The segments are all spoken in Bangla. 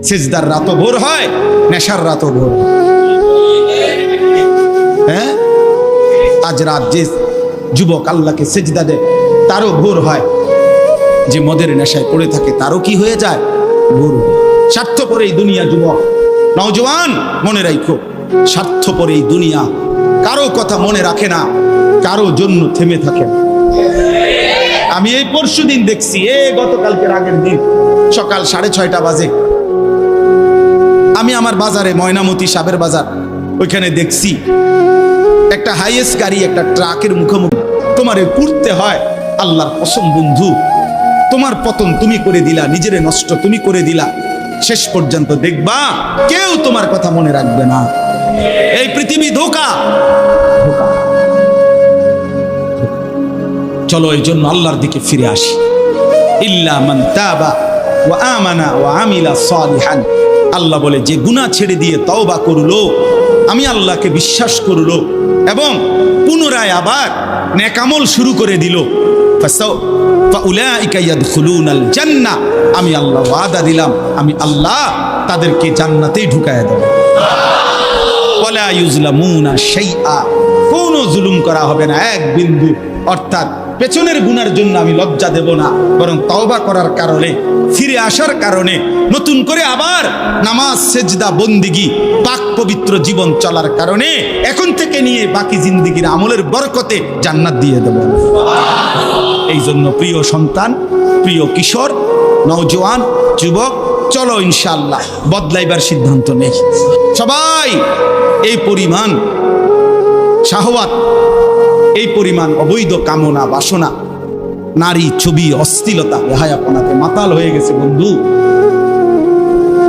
সেজদার রাতও ভোর হয়, নেশার রাতও ভোর হয়। হ্যাঁ, আজ রাত যে যুবক আল্লাহকে সেজদা দেয় তারও ভোর হয়, যে মদের নেশায় পড়ে থাকে তারও কি হয়ে যায়, ভোর হয়। স্বার্থপর এই দুনিয়া যুবক, নওজওয়ান মনে রাখো, স্বার্থপর এই দুনিয়া, কারো কথা মনে রাখে না, কারো জন্য থেমে থাকে না। আমি এই পরশুদিন দেখছি, গতকালকের আগের দিন সকাল 6:30 বাজে আমি আমার বাজারে, ময়নামতি সাবের বাজার, ওইখানে দেখছি একটা হাইয়েস্ট গাড়ি একটা ট্রাকের মুখোমুখি। তোমারে পুড়তে হয়, আল্লাহর কসম বন্ধু, তোমার পতন তুমি করে দিলা, নিজের নষ্ট তুমি করে দিলা, শেষ পর্যন্ত দেখবা কেউ তোমার কথা মনে রাখবে না। এই পৃথিবী ধোঁকা। চলো এই জন্য আল্লাহর দিকে ফিরে আসি। ইল্লা মান তাবা ওয়া আমানা ওয়া আমিলা সালিহান। আল্লাহ বলে, যে গুনাহ ছেড়ে দিয়ে তওবা করলো, আমি আল্লাহকে বিশ্বাস করলো এবং পুনরায় আবার নেক আমল শুরু করে দিল, ফাউলাইকা ইয়াদখুলুনাল জান্নাহ, আমি আল্লাহ ওয়াদা দিলাম, আমি আল্লাহ তাদেরকে জান্নাতেই ঢুকায়া দেব। ওয়ালা ইউজলামুনা শাইআ, কোনো জুলুম করা হবে না এক বিন্দু। অর্থাৎ পেছনের গুনার জন্য আমি লজ্জা দেব না, বরং তওবা করার কারণে, ফিরে আসার কারণে, নতুন করে আবার নামাজ সেজদা বন্দিগি পাক পবিত্র জীবন চলার কারণে এখন থেকে নিয়ে বাকি জিন্দেগির আমলের বরকতে জান্নাত দিয়ে দেব। এই জন্য প্রিয় সন্তান, প্রিয় কিশোর, নওজওয়ান, যুবক, চলো ইনশাআল্লাহ বদলাইবার সিদ্ধান্ত নেই। সবাই এই পরিমাণ শাহওয়াত, এই পরিমাণ অবৈধ কামনা বাসনা, নারী ছবি, অশ্লীলতা, বেহায়াপনাতে মাতাল হয়ে গেছে বন্ধু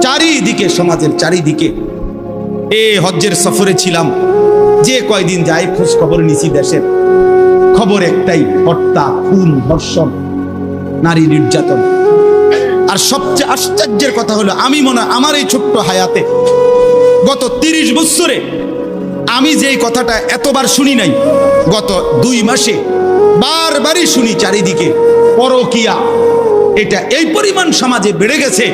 চারিদিকে, সমাজের চারিদিকে। হজ্জের সফরে ছিলাম, যে কয়দিন যাই খোঁজ খবর নিছি, দেশের খবর একটাই, হত্যা, খুন, ধর্ষণ, নারী নির্যাতন। আর সবচেয়ে আশ্চর্যের কথা হলো, আমি মনে হয় আমার এই ছোট্ট হায়াতে গত 30 বছরে আমি যে কথাটা এতবার শুনি নাই, গত 2 মাসে বারবারই শুনি চারিদিকে পরকিয়া। এটা এই পরিমাণ সমাজে বেড়ে গেছে,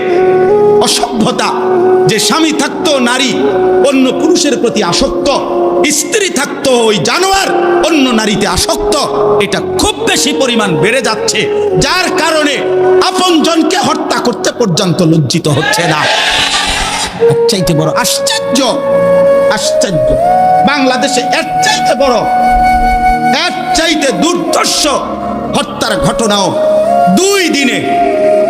অসভ্যতা, যে স্বামী থাকতো নারী অন্য পুরুষের প্রতি আসক্ত, স্ত্রী থাকতো ওই জানোয়ার অন্য নারীতে আসক্ত। এটা খুব বেশি পরিমাণ বেড়ে যাচ্ছে, যার কারণে আপনজনকে হত্যা করতে পর্যন্ত লজ্জিত হচ্ছে না। এর চাইতে বড় আশ্চর্য, আশ্চর্য বাংলাদেশে এর চাইতে বড়, এর চাইতে দুর্দর্শ হত্যার ঘটনাও 2 দিনে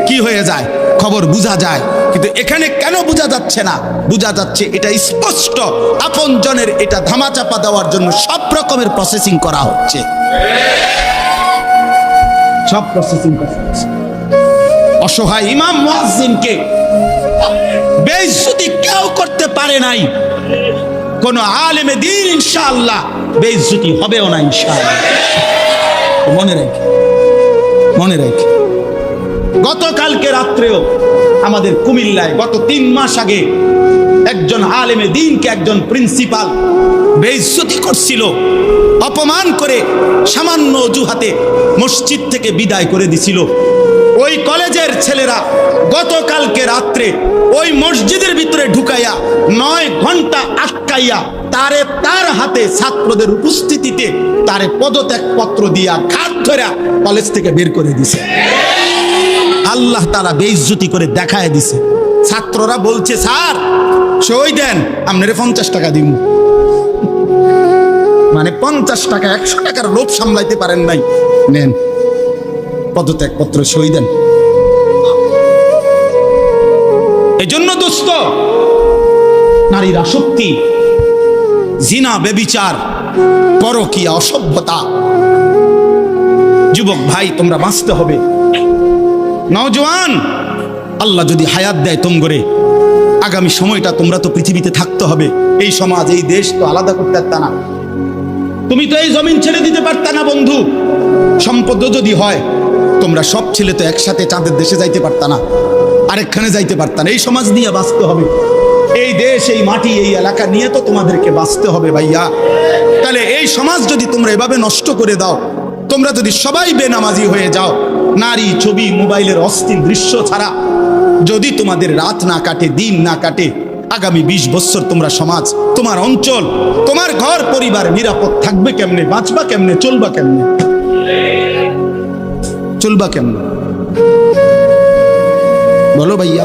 কি হয়ে যায় খবর বোঝা যায়। কিন্তু এখানে কেন বোঝা যাচ্ছে না? বোঝা যাচ্ছে এটা স্পষ্ট, আপনজনের এটা ধামাচাপা দেওয়ার জন্য সব রকমের প্রসেসিং করা হচ্ছে, সব প্রসেসিং করা হচ্ছে। অসহায় ইমাম মুয়াজ্জিনকে বেইজ্জতি কেউ করতে পারে নাই, কোন আলেমে দ্বীন ইনশাআল্লাহ বেইজ্জতি হবেও না ইনশাআল্লাহ। মনে রেখে, মনে রেখে, গতকালকে রাত্রেও আমাদের কুমিল্লায় গত 3 মাস আগে একজন আলেমে দ্বীনকে একজন প্রিন্সিপাল বেইজ্জতি করছিল, অপমান করে সামান্য অজুহাতে মসজিদ থেকে বিদায় করে দিছিল। ওই কলেজের ছেলেরা গতকালকে রাত্রে ওই মসজিদের ভিতরে ঢুকাইয়া 9 ঘন্টা আটকাইয়া তারে, তার হাতে ছাত্রদের উপস্থিতিতে তারে পদত্যাগ পত্র দিয়া ঘাট ধরে কলেজ থেকে বের করে দিছে। আল্লাহ তাআলা বেইজ্জতি করে দেখায় দিছে। ছাত্ররা বলছে, স্যার সই দেন, আপনারে 50 টাকা দিব। মানে 50 টাকা, 100 টাকার লোভ সামলাইতে পারেন নাই, নেন পদত্যাগ পত্র, সই দেন। এই জন্য দোস্ত, নারীর আসক্তি, জিনা, বেবিচার, পরকীয়া, অসভ্যতা, যুবক ভাই তোমরা বাঁচতে হবে। নওজওয়ান, আল্লাহ যদি হায়াত দেয় তোমরে, আগামী সময়টা তোমরা তো পৃথিবীতে থাকতে হবে। এই সমাজ, এই দেশ তো আলাদা করতে পারতা না, তুমি তো এই জমিন ছেড়ে দিতে পারতা না বন্ধু। সম্পদ যদি হয়, তোমরা সব ছেলে তো একসাথে চাঁদের দেশে যাইতে পারতা না, আরেকখানে যাইতে পারতা না। এই সমাজ নিয়ে বাঁচতে হবে, এই দেশ, এই মাটি, এই এলাকা নিয়ে তো তোমাদেরকে বাঁচতে হবে ভাইয়া। তাহলে এই সমাজ যদি তোমরা এভাবে নষ্ট করে দাও, তোমরা যদি সবাই বেনামাজি হয়ে যাও, নারী ছবি, মোবাইলের অস্থির দৃশ্য ছাড়া যদি তোমাদের রাত না কাটে, দিন না কাটে, আগামী 20 বছর তোমরা সমাজ, তোমার অঞ্চল, তোমার ঘর পরিবার নিরাপদ থাকবে কেমনে? বাঁচবা কেমনে? চলবা কেমনে? চলবা কেমনে? বলো ভাইয়া।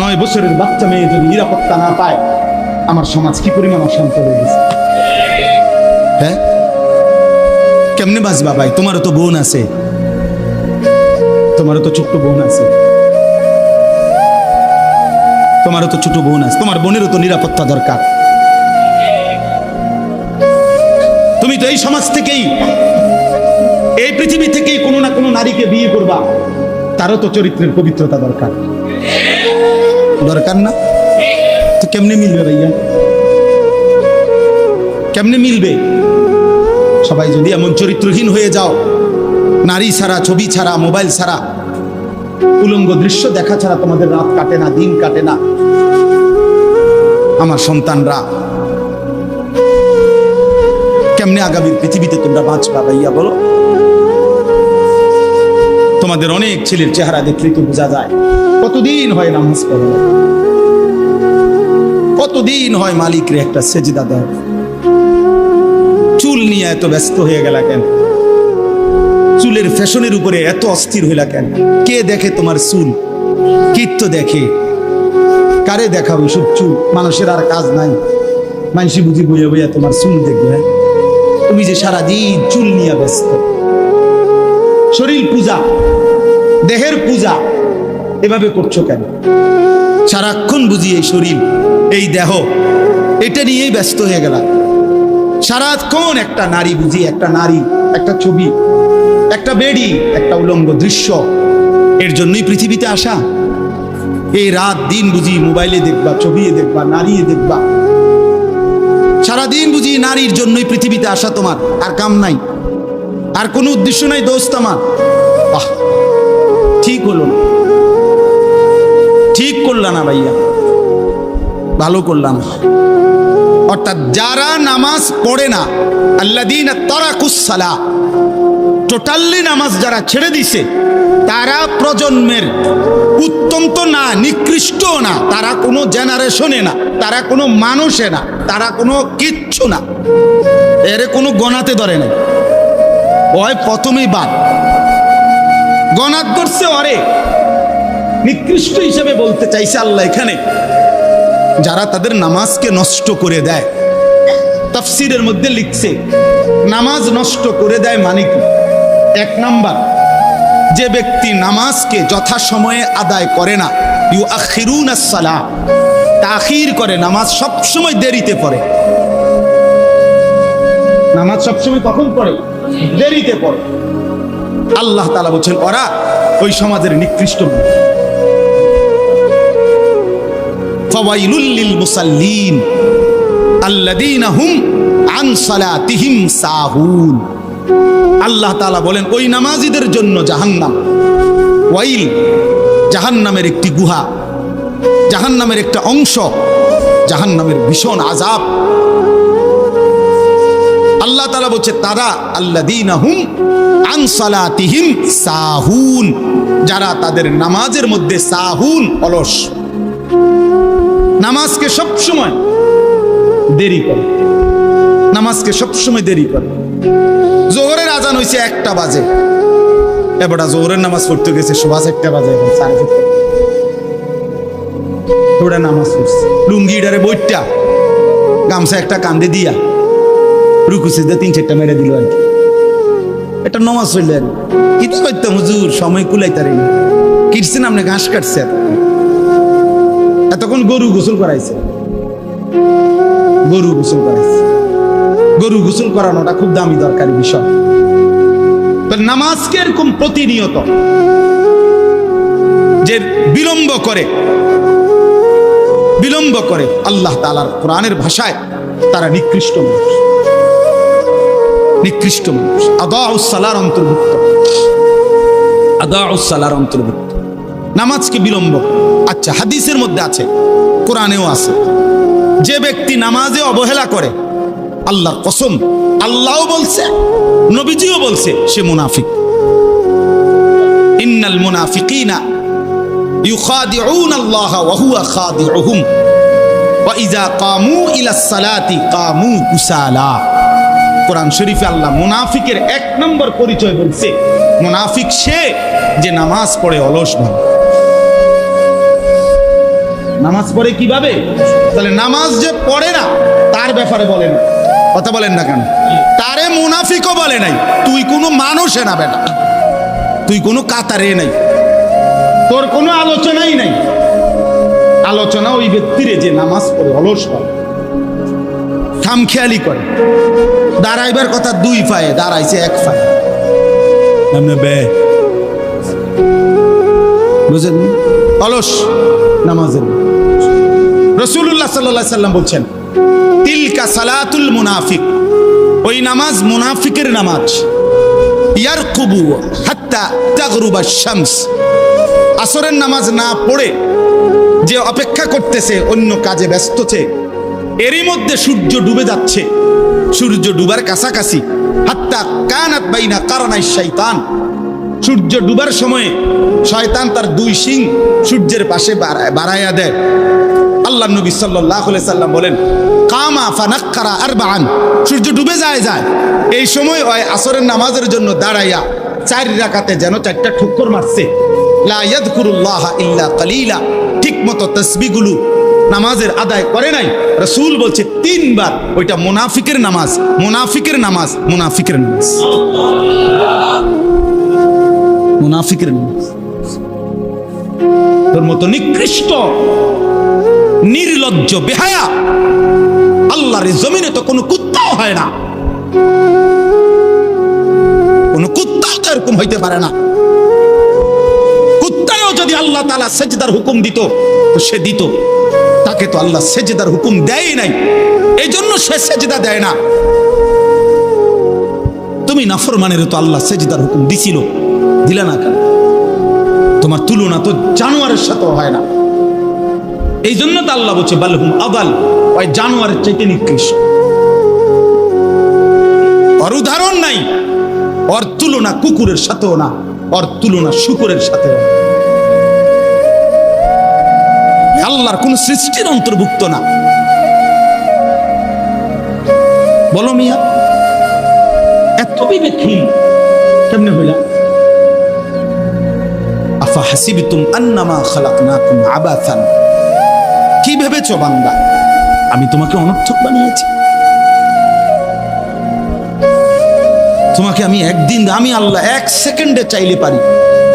9 বছরের বাচ্চা মেয়ে যদি নিরাপত্তা না পায়, আমার সমাজ কি পরিমাণ অশান্ত হয়ে গেছে। হ্যাঁ, কেমনে বাঁচবা ভাই? তোমারও তো বোন আছে, তোমারও তো ছোট্ট বোন আছে, তোমারও তো ছোট বোন আছে, তোমার বোনেরও তো নিরাপত্তা দরকার। তুমি তো এই সমাজ থেকেই, এই পৃথিবী থেকেই কোনো না কোনো নারীকে বিয়ে করবা, তারও তো চরিত্রের পবিত্রতা দরকার, দরকার না? তো কেমনে মিলবে ভাইয়া? কেমনে মিলবে? সবাই যদি এমন চরিত্রহীন হয়ে যাও, নারী ছাড়া, ছবি ছাড়া, মোবাইল ছাড়া, উলঙ্গ দৃশ্য দেখা ছাড়া তোমাদের রাত কাটে না, দিন কাটে না, আমার সন্তানরা কেমনে আগামীর পৃথিবীতে তোমরা বাঁচবা ভাইয়া বলো? তোমাদের অনেক ছেলের চেহারা দেখলেই তো বোঝা যায় কতদিন হয় নামাজ পড়ে, কতদিন হয় মালিকরে একটা সেজদা দেয়। চুল নিয়ে এত ব্যস্ত হয়ে গেলা কেন? চুলের ফ্যাশনের উপরে এত অস্থির হইলা কেন? কে দেখে তোমার চুল? কীর্ত দেখে? কারে দেখাবো সব চুল? মানুষের আর কাজ নাই, মানুষই বুঝি বইয়া বইয়া তোমার চুল দেখবে। তুমি যে সারাদিন চুল নিয়ে ব্যস্ত, শরীর পূজা, দেহের পূজা এভাবে করছো কেন? সারাক্ষণ বুঝি এই শরীর, এই দেহ, এটা নিয়েই ব্যস্ত হয়ে গেলা। সারাক্ষণ একটা নারী বুঝি, একটা নারী, একটা ছবি, একটা বেডি, একটা উলঙ্গ দৃশ্য, এর জন্যই পৃথিবীতে আসা। এই রাত দিন বুঝি মোবাইলে দেখবা, ছবি দেখবা, নারী দেখবা, সারাদিন বুঝি নারীর জন্যই পৃথিবীতে আসা। তোমার আর কাম নাই, আর কোনো উদ্দেশ্য নাই দোস্ত আমার। বাহ, ঠিক হলো না, ঠিক করলা না ভাইয়া, ভালো করলাম। অর্থাৎ যারা নামাজ পড়ে না, আল্লাযীনা তারাকুস সালাহ, টোটালি নামাজ যারা ছেড়ে দিছে, তারা প্রজন্মের উত্তম তো না, নিকৃষ্ট না, তারা কোনো জেনারেশনে না, তারা কোনো মানুষে না, তারা কোনো কিচ্ছু না, এর কোনো গণাতে ধরে না। ওই প্রথমেই বাদ গণাত ধরছে, অরে নিকৃষ্ট হিসেবে বলতে চাইছে আল্লাহ এখানে যারা তাদের নামাজকে নষ্ট করে দেয়। তাফসীরের মধ্যে লিখছে নামাজ নষ্ট করে দেয় মানে কি? 1 নাম্বার, যে ব্যক্তি নামাজকে যথাসময়ে আদায় করে না, ইউআখিরুনাস সালাহ, তাখির করে, নামাজ সবসময় দেরিতে পড়ে। নামাজ সবসময় কখন পড়ে? দেরিতে পড়ে। আল্লাহ তাআলা বলছেন ওরা ওই সমাজের নিকৃষ্ট। ফাওয়াইলুল লিল মুসাল্লিন আল্লাযীনা হুম আন সালাতিহিম সাহুন। আল্লাহ তাআলা বলেন ওই নামাজীদের জন্য জাহান্নাম। ওয়াইল, জাহান্নামের একটি গুহা, জাহান্নামের একটা অংশ, জাহান্নামের ভীষণ আযাব। আল্লাহ তাআলা বলছে তারা আল্লাযীনা হুম আন সালাতিহিম সাহুন, যারা তাদের নামাজের মধ্যে সাহুন, অলস, নামাজকে সবসময় দেরি করে, নামাজকে সবসময় দেরি করে। জোহরের আজান হইছে 1টা বাজে, এবারে জোহরের নামাজ পড়তে গেছে 1:15 বাজে, ওরা নামাজ পড়ছে লুঙ্গিটারে বইটা গামছা একটা কান্দে দিয়া রুকু সিজদা 3-4টা মেরে দিল আর কি। এটা নামাজ হইলেন কি তো করতাম হুজুর, সময় কুলাইতারি না। কিরছেন আপনি ঘাস কাটছে, এতক্ষণ গরু গোসল করাইছে, গরু গোসল করাইছে। গরু গোসল করানোটা খুব দামি দরকারি বিষয়। নামাজকে এরকম প্রতিনিয়ত যে বিলম্ব করে, বিলম্ব করে, আল্লাহ তাআলার কোরআনের ভাষায় তারা নিকৃষ্ট মানুষ, নিকৃষ্ট মানুষ। আদাউস সালার অন্তর্ভুক্ত, আদাউস সালার অন্তর্ভুক্ত নামাজকে বিলম্ব। আচ্ছা, হাদিসের মধ্যে আছে, কোরআনেও আছে, যে ব্যক্তি নামাজে অবহেলা করে, আল্লাহর কসম, আল্লাহও বলছে, নবীজিও বলছে, সে মুনাফিক। ইন্নাল মুনাফিকিনা ইউখাদিউনা আল্লাহ ওয়া হুয়া খাদিউহুম ওয়া ইযা কামু ইলাস সালাতি কামু কুসালা। কোরআন শরীফে আল্লাহ মুনাফিকের এক নম্বর পরিচয় বলছে, মুনাফিক সে যে নামাজ পড়ে অলস ভাবে। নামাজ পড়ে কিভাবে? তাহলে নামাজ যে পড়ে না তার ব্যাপারে বলেন, কথা বলেন না কেন? তারে মুনাফিকও বলে নাই। তুই কোনো মানুষে না বেটা, তুই কোনো কাতারে নাই, তোর কোনো আলোচনাই নাই। আলোচনা ওই ব্যক্তিরে যে নামাজ পড়ে অলস ভাবে, খামখেয়ালি করে। দাঁড়াইবার কথা দুই পায়ে, দাঁড়াইছে এক পায়ে। বুঝেন? অলস নামাজের। রাসূলুল্লাহ সাল্লাল্লাহু আলাইহি সাল্লাম বলছেন, তিলকা সালাতুল মুনাফিক, ওই নামাজ মুনাফিকের নামাজ। ইয়ারকুবু হাত্তা তাগরুবা শামস, আসরের নামাজ না পড়ে যে অপেক্ষা করতেছে, অন্য কাজে ব্যস্ত আছে, এরই মধ্যে সূর্য ডুবে যাচ্ছে। সূর্য ডুবার কাছাকাছি, হাত্তা কানাত বাইনা কারনাই শাইতান, সূর্য ডুবার সময়ে শয়তান তার দুই শিং সূর্যের পাশে বাড়াইয়া দেয়। আল্লাহ নবী সাল্লাল্লাহু আলাইহি সাল্লাম বলেন, কামা ফানাক্কারা আরবাআন, সূর্য ডুবে যায় এই সময় ওই আসরের নামাজের জন্য দাঁড়াইয়া 4 রাকাতে যেন 4টা ঠুক্কর মারছে। লা ইয়াযকুরুল্লাহ ইল্লা কালিলা, ঠিকমতো তাসবিহগুলো নামাজের আদায় করে নাই। রাসূল বলছে 3 বার, ওইটা মুনাফিকের নামাজ, মুনাফিকের নামাজ, মুনাফিকের নামাজ, মুনাফিকের নামাজ। তোর মতো নিকৃষ্ট নির্লজ্জ বেহায়া আল্লাহর জমিনে তো কোনো কুত্তাও হয় না, কোন কুত্তাও তো এরকম হইতে পারে না। কুত্তাও যদি আল্লাহ তাআলা সেজদার হুকুম দিত তো সে দিত, তাকে তো আল্লাহ সেজদার হুকুম দেয় নাই, এই জন্য সে সেজদা দেয় না। তুমি নাফরমানের তো আল্লাহ সেজদার হুকুম দিছিল, দিলা না কেন? তোমার তুলনা তো জানোয়ারের সাথেও হয় না। এই জন্য তো আল্লাহ বলছে বালহুম আদাল, ওই জানোয়ারের চাইতে নিকৃষ্ট। ওর উদাহরণ নাই, ওর তুলনা কুকুরের সাথেও না, ওর তুলনা শুকরের সাথেও না। আল্লাহর কোন সৃষ্টির অন্তর্ভুক্ত না। বলো মিয়া, এত বিবেকহীন কেমনে হইলা? আফা হাসিবতুম আন্নামা খালাকনাকুম আবাসান, কি ভেবেছো বান্দা আমি তোমাকে অনর্থক বানিয়েছি? তোমাকে আমি একদিন, আমি আল্লাহ 1 সেকেন্ডে চাইলে পারি,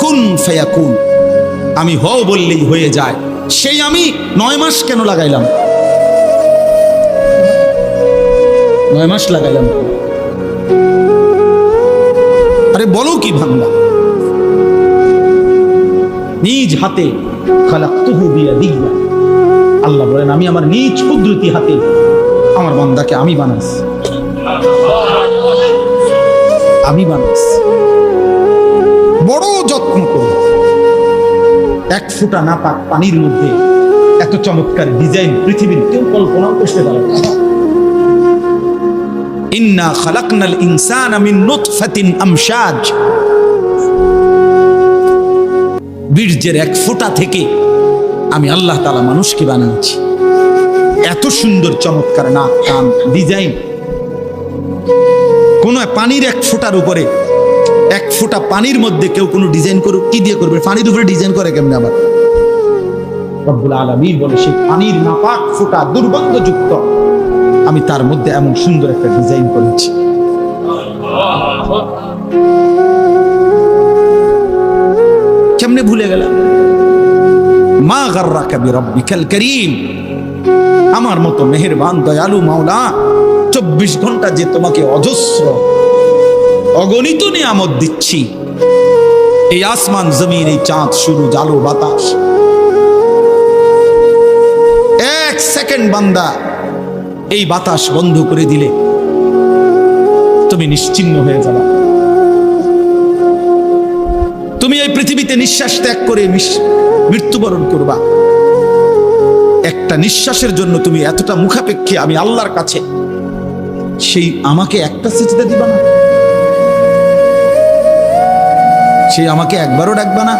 কুন ফায়াকুন, আমি হও বললেই হয়ে যায়। সেই আমি 9 মাস কেন লাগাইলাম? 9 মাস লাগাইলাম। আরে বলো কি বান্দা, নিজ হাতে খালাকতুহু বিয়াদিয়া, আল্লাহ বলেন আমি আমার নিজ কুদরতি হাতে আমার বান্দাকে আমি বানাইছি, আমি বানাইছি। বড় যত্ন করে 1 ফোঁটা নাপাক পানির মধ্যে এত চমৎকার ডিজাইন পৃথিবীর কেউ কল্পনাও করতে পারে না। ইন্না খালাকনাল ইনসানা মিন নুতফাতিন আমশাজ, বীর্যের 1 ফোঁটা থেকে আমি আল্লাহ তাআলা মানুষকে বানিয়েছি। এত সুন্দর চমৎকার নাক কান ডিজাইন। কোন পানির 1 ফোঁটার উপরে, 1 ফোঁটা পানির মধ্যে কেউ কোনো ডিজাইন করুক, কি দিয়ে করবে? পানির উপরে ডিজাইন করে কেমনে? আবার রব্বুল আলামিন বলে সেই পানির নাপাক ফোঁটা দুর্গন্ধযুক্ত, আমি তার মধ্যে এমন সুন্দর একটা ডিজাইন করেছি। কেমনে ভুলে গেলাম? মা গাররাকা বিরাব্বিকাল কারীম, আমার মতো মেহেরবান দয়ালু মাওলা 24 ঘন্টা যে তোমাকে অজস্র অগণিত নিয়ামত দিচ্ছি, এই আসমান জমিন, এই চাঁদ সূরজ আলো বাতাস, 1 সেকেন্ড বান্দা এই বাতাস বন্ধ করে দিলে তুমি নিশ্চিহ্ন হয়ে যাবে। তুমি এই পৃথিবীতে নিঃশ্বাস ত্যাগ করে মৃত্যুবরণ করবা। একটা নিঃশ্বাসের জন্য তুমি এতটা মুখাপেক্ষী আমি আল্লাহর কাছে, সেই আমাকে একটা সিজদা দিবা না? সে আমাকে একবারও ডাকবে না?